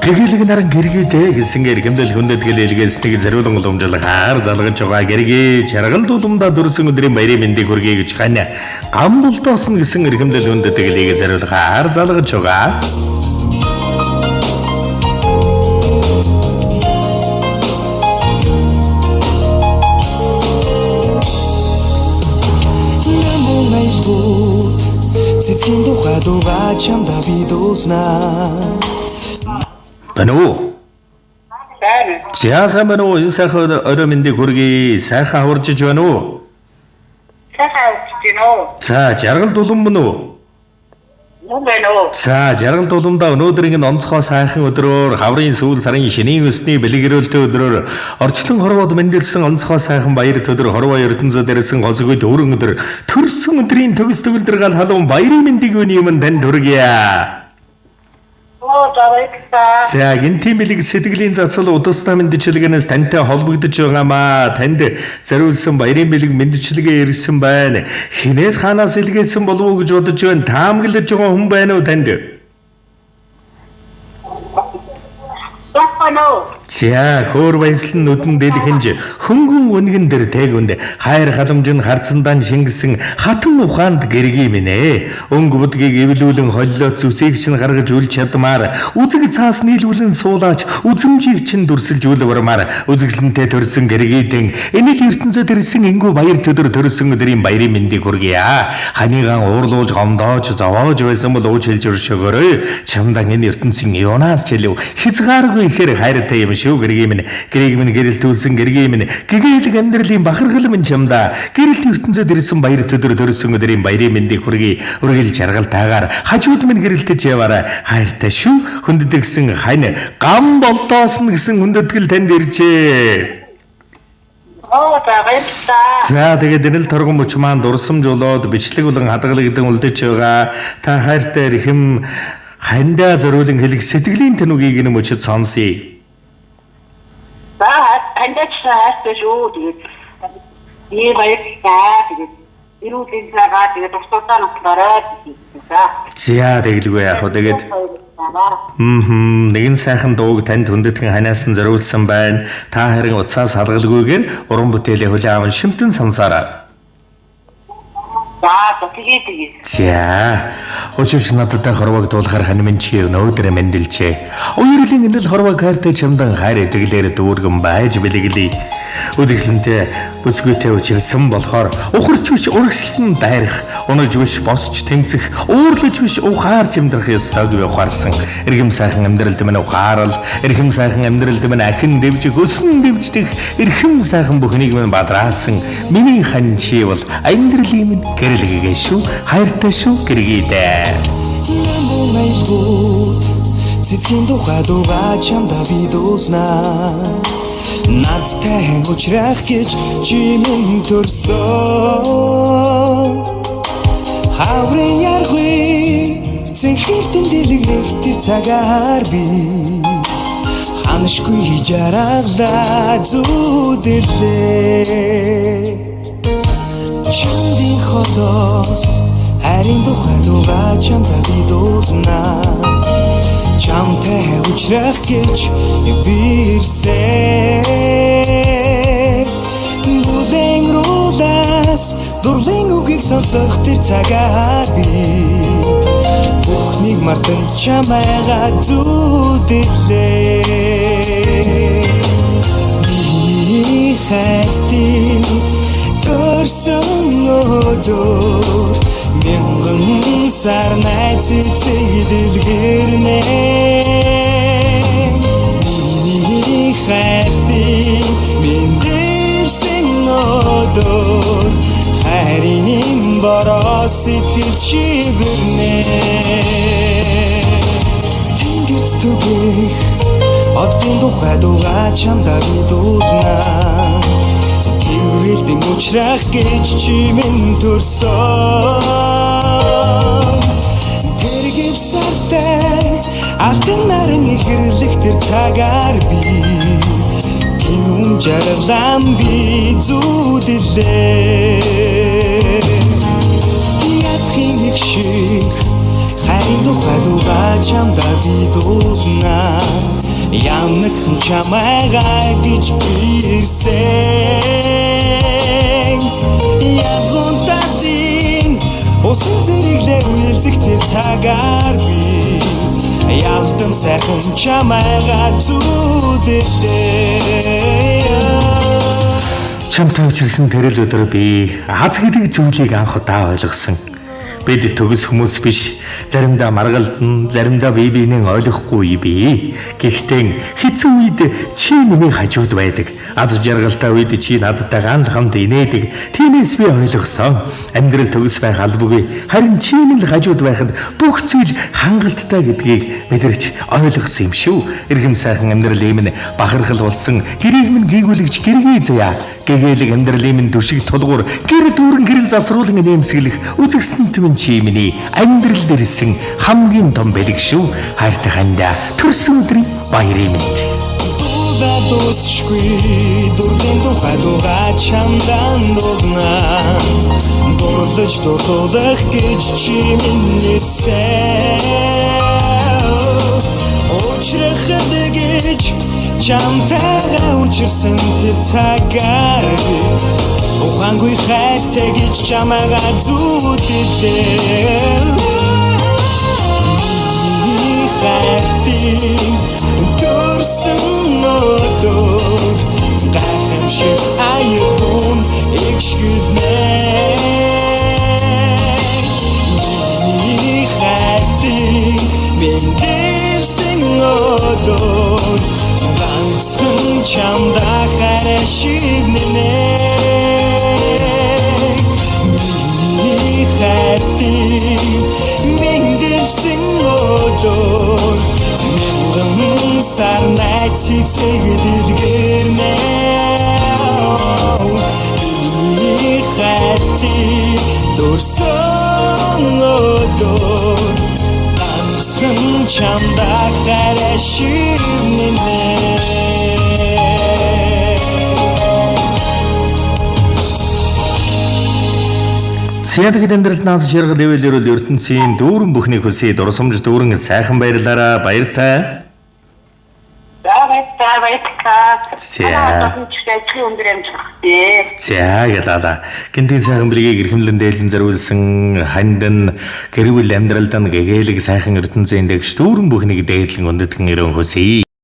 Гэгэлэг наран гэргийдэ гэсэн эргэмдэл хүндэтгэл илгээснийг зориулан уламжлахаар залгаж байгаа гэргээ чаргал дулумдаа дөрсөн өдрийн баярын мэндийг хүргэе гэж ханя гам бултоосон гэсэн эргэмдэл хүндэтгэлийг зориулахаар залгаж байгаа. Цэцгийн тухай дуугаа чамдаа би дууснаа. Бэнүү. Зяасан бэнүү энэ сайхан орой мэндийг хүргэе. Сайхан хаварчиж байна уу? Сайхан хаварчиж байна уу? За жаргал дулам мөн үү? Мөн байна уу? За жаргал дуламдаа өнөөдрийн онцгой сайхан өдрөөр хаврын сүүл сарын шинийн өсний бэлгэрүүлтэй өдрөөр орчлон хорвоод мэндэлсэн онцгой сайхан баяр төдөр хорвоо ертөнцөд ирсэн госгүй дөрөн өдөр төрсөн өдрийн төгс төгөлдөр гал халуун баярын мэндийг өний юм танд хүргье. За гинти мэлэг сэтгэлийн цацал удааснаа мэдчилгээнээс тантай холбогдож байгаамаа. Танд зориулсан баярын бэлэг мэдчилгээ ирсэн байна. Хинээс ханаас илгээсэн болов уу гэж бодож байна. Таамаглаж байгаа хүн байна уу танд? За хөөр баяслан нүдэн дэлхэнж хөнгөн үнгэн дээр тээгүнд хайр халамж нь харцандан шингэсэн хатан ухаанд гэргий минь өнгө будгийг эвлүүлэн холлоо зүсийг чинь гаргаж үл чадмаар үзэг цаас нийлүүлэн суулаач үзэмжийг чинь дүрсэлж үлвэрмаар үзэсгэлэнтэй төрсөн гэргийдэн энийг ертөнцөд ирсэн энгүү баяр төдөр төрсөн өдрийн баярын мэндийг хүргье. Ханийгаан уурлуулж гомдоож зовоож байсан бол ууч хэлж өршөөгөөрэй. Чамдан энэ ертөнцийн юунаас ч хэлв хязгааргүй ихээр хайртай юм шүү гэргий минь гэрэлтүүлсэн гэргий минь гэгэлэг амьдралын бахархал минь чамда гэрэлт ертөнцөд ирсэн баяр төдөр төрсөн өдрийн баярын мэндийг хүргэе. Үргэл жаргалтайгаар хажууд минь гэрэлтэж яваарай. Хайртай шүү хүндэтгсэн хань гам болтоосон гэсэн хүндэтгэл танд иржээ. За тэгээд энэ л торгон мөч маань дурсамж болоод бичлэг болон хадгалагдсан үлдэж байгаа. Та хайртай эрхэм хандаа зориулан хэлэх сэтгэлийн тэнүгийг нь мөчөд сонсъё. Хандаач хайртай шүү. Тэгээд ийм баяртай. Тэгээд ирүүлэн цагаа тэгээд тусдаа нутлаарай. За тэгэлгүй яах вэ тэгээд нэгэн сайхан дууг танд хүндэтгэн ханаас нь зориулсан байна. Та харин уцаас салгалгүйгээр уран бүтээлийн хүлээн аван шимтэн сонсоорой. За очиж надтай хорвог дуулахаар ханамын чи өнөөдөр мэндэлжээ. Уярлын энэл хорвог хайртай чамдан хайр эдэглээр дүүргэн байж бэлгэлээ. Үзэсгэлэнтэй бүсгүйтэй учирсан болохоор ухарч биш урагшлан дайрах, унаж биш босч тэмцэх, уурлаж биш ухаарч амьдрах ёстойг би ухаарсан. Эрхэм сайхан амьдралд минь ухаарал, эрхэм сайхан амьдралд минь ахин дэвжих, өсөн дэвждэх, эрхэм сайхан бүхнийг минь бадраасан. Миний хань чи бол амьдралын минь гэрэлгээ шүү, хайртай шүү гэргийдээ. Цэцгийн тухай дуугаа чамдаа би дууснаа. Надтай уулзрах гэж чимэн төрсөн. Хаврын яргүй зэнхэртэн дэлгэх тэр цагаар би ханашгүй жаргалаа зүдэрлээ. Чамдын хотоос харин тухай дуугаа чамдаа би дууснаа. Чамтай уулзрах гэж бирсэн. Бүлэн руулаас дурлын үгийг сонсох тэр цагаар би бүхнийг мартан чамайгаа зүдэрлээ. Миний хайртыг төрсөн өдөр мянган сар найзцэг дэлгэрнэ. Миний хайртыг мэндэлсэн өдөр хайрын бороос сэтгэл чивэрнэ. Тэнгэр түгэх оддын тухай дуугаа чамдаа би дууснаа. Гэрэлтэн учрах гэж чимэн төрсөн. Гэргэл сартай алтан наран ихэрлэх тэр цагаар би гинүн жаргалан би зүдэрлээ. Ятхын нэг шиг хайрын тухай дуугаа чамдаа би дууснаа. Янагхан чамайгаа гэж бирсэн Ягунтадын усан зэрэглээ үйлзэх тэр цагаар би Ялдан сайхан чамайгаа зүдэдээ Чамтай учирсан тэрэл өдөр би аз гэдэг зүйлийг анх удаа ойлгосон. Бид төгс хүмүүс биш. Заримдаа маргалдан, заримдаа биенээ ойлгохгүй бий. Гэхдээ хэцүү үед чи миний хажууд байдаг. Аз жаргалтай үед чи надтай хамт инээдэг. Тиймээс би ойлгосон. Амьдрал төгс байх албагүй. Харин чи минь л хажууд байхад бүх зүйл хангалттай гэдгийг мэдэрч ойлгосон юм шүү. Иргэм сайхан амьдрал ийм нь бахархал болсон. Гэрийг минь гүйгүүлэгч гэргээ заяа. Гэгээлэг амьдралын минь дүшиг тулгуур гэр дүүрэн гэрэл засруулан нэмсгэлэх үзэгсэн түмэн чи миний амьдрал дээрсэн хамгийн том бэлэг шүү. Хайртай хандаа төрсөн өдрийн баярын мэнд. Дусшгүй дурын тухай дугаа чамдан дугнаа Дурлаж дутуулах гэж чи минийсэн Учрах гэж чамтайгаа учирсан тэр цагаар Ухаангүй хайртай гэж чамайгаа зүтгэдэг Хайртын дөрсөн өдөр гайхамшиг аюун excuse-me Хайртын бэлдсэн өдөр ганцхан чамда хараа шивнэнэ Хайртын бэлдсэн өдөр мянган сарнай цэцэглэлгэрнэ Хайртын дурсан өдөр ганцхан чамда хараа шивнэнэ Цэдэг амьдралд нас ширгал дэвэлэрүүл ертөнцийн дүүрэн бүхний хөлсөй дурсамж дүүрэн сайхан баярлаараа баяртай. За гэлээ. Гинтийн сайхан бэлгийг эрхэмлэн дээлэн зориулсан хандан гэрвэл амьдралд нь гэгээлэг сайхан ертөнцийн дэгш дүүрэн бүхнийг дээдлэн өндөдгөн өрөн хөсөй.